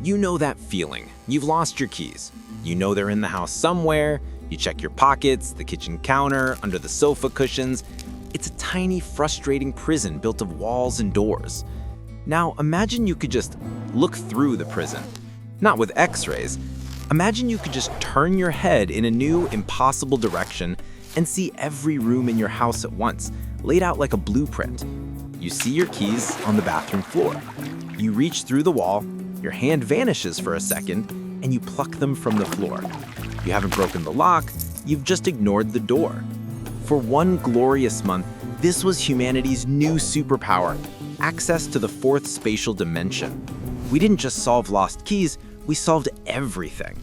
You know that feeling. You've lost your keys. You know they're in the house somewhere. You check your pockets, the kitchen counter, under the sofa cushions. It's a tiny, frustrating prison built of walls and doors. Now, imagine you could just look through the prison. Not with x-rays. Imagine you could just turn your head in a new, impossible direction and see every room in your house at once, laid out like a blueprint. You see your keys on the bathroom floor. You reach through the wall, your hand vanishes for a second, and you pluck them from the floor. You haven't broken the lock, you've just ignored the door. For one glorious month, this was humanity's new superpower, access to the fourth spatial dimension. We didn't just solve lost keys, we solved everything.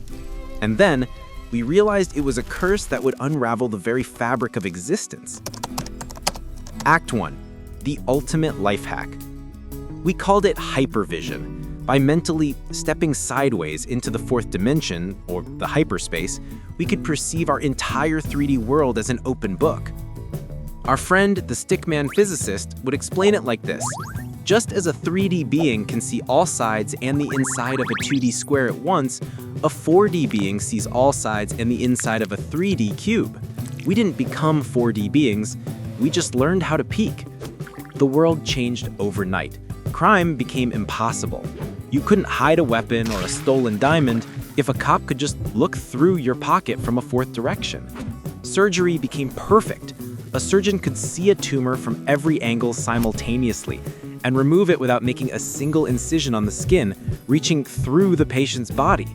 And then, we realized it was a curse that would unravel the very fabric of existence. Act 1. The ultimate life hack. We called it hypervision. By mentally stepping sideways into the fourth dimension, or the hyperspace, we could perceive our entire 3D world as an open book. Our friend, the stickman physicist, would explain it like this. Just as a 3D being can see all sides and the inside of a 2D square at once, a 4D being sees all sides and the inside of a 3D cube. We didn't become 4D beings, we just learned how to peek. The world changed overnight. Crime became impossible. You couldn't hide a weapon or a stolen diamond if a cop could just look through your pocket from a fourth direction. Surgery became perfect. A surgeon could see a tumor from every angle simultaneously and remove it without making a single incision on the skin, reaching through the patient's body.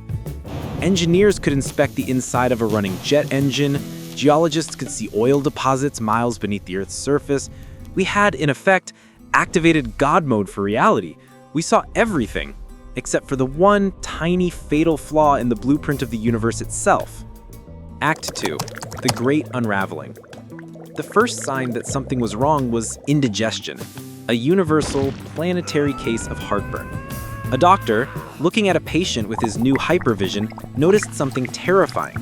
Engineers could inspect the inside of a running jet engine. Geologists could see oil deposits miles beneath the Earth's surface. We had, in effect, activated God mode for reality. We saw everything, except for the one tiny fatal flaw in the blueprint of the universe itself. Act 2. The Great Unraveling. The first sign that something was wrong was indigestion, a universal, planetary case of heartburn. A doctor, looking at a patient with his new hypervision, noticed something terrifying.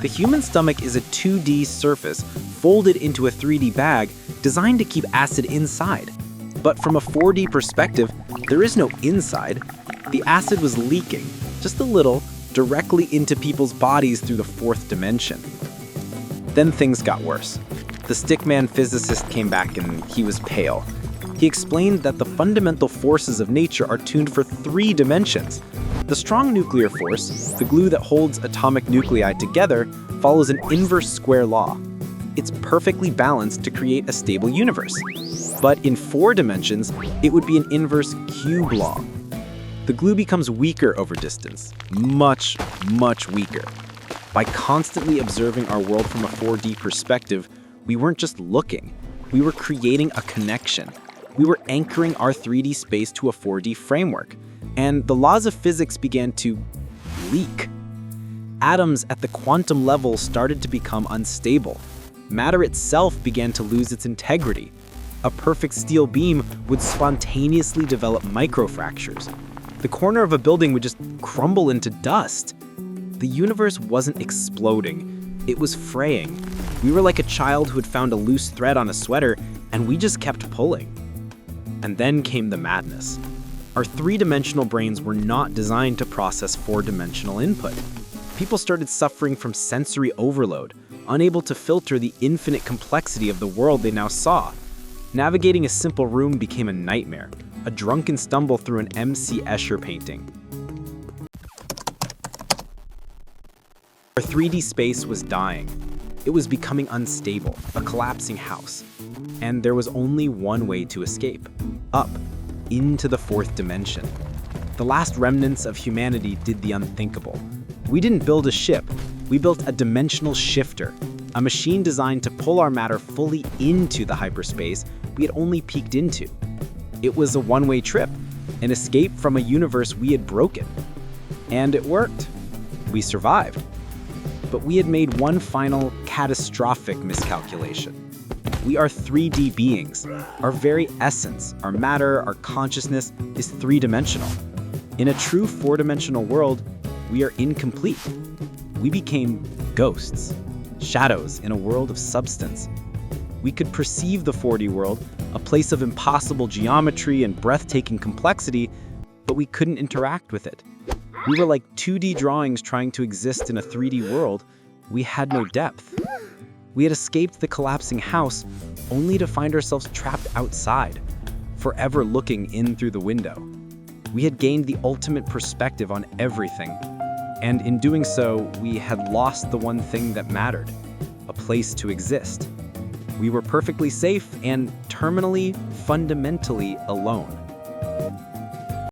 The human stomach is a 2D surface folded into a 3D bag designed to keep acid inside. But from a 4D perspective, there is no inside. The acid was leaking, just a little, directly into people's bodies through the fourth dimension. Then things got worse. The stickman physicist came back and he was pale. He explained that the fundamental forces of nature are tuned for 3 dimensions. The strong nuclear force, the glue that holds atomic nuclei together, follows an inverse square law. It's perfectly balanced to create a stable universe. But in 4 dimensions, it would be an inverse cube law. The glue becomes weaker over distance, much, much weaker. By constantly observing our world from a 4D perspective, we weren't just looking, we were creating a connection. We were anchoring our 3D space to a 4D framework, and the laws of physics began to leak. Atoms at the quantum level started to become unstable. Matter itself began to lose its integrity. A perfect steel beam would spontaneously develop microfractures. The corner of a building would just crumble into dust. The universe wasn't exploding, it was fraying. We were like a child who had found a loose thread on a sweater, and we just kept pulling. And then came the madness. Our 3-dimensional brains were not designed to process 4-dimensional input. People started suffering from sensory overload, unable to filter the infinite complexity of the world they now saw. Navigating a simple room became a nightmare, a drunken stumble through an M.C. Escher painting. Our 3D space was dying. It was becoming unstable, a collapsing house. And there was only one way to escape: up, into the 4th dimension. The last remnants of humanity did the unthinkable. We didn't build a ship, we built a dimensional shifter, a machine designed to pull our matter fully into the hyperspace we had only peeked into. It was a one-way trip, an escape from a universe we had broken. And it worked. We survived. But we had made one final catastrophic miscalculation. We are 3D beings. Our very essence, our matter, our consciousness is 3-dimensional. In a true 4-dimensional world, we are incomplete. We became ghosts, shadows in a world of substance. We could perceive the 4D world, a place of impossible geometry and breathtaking complexity, but we couldn't interact with it. We were like 2D drawings trying to exist in a 3D world. We had no depth. We had escaped the collapsing house, only to find ourselves trapped outside, forever looking in through the window. We had gained the ultimate perspective on everything, and in doing so, we had lost the one thing that mattered, a place to exist. We were perfectly safe and terminally, fundamentally alone.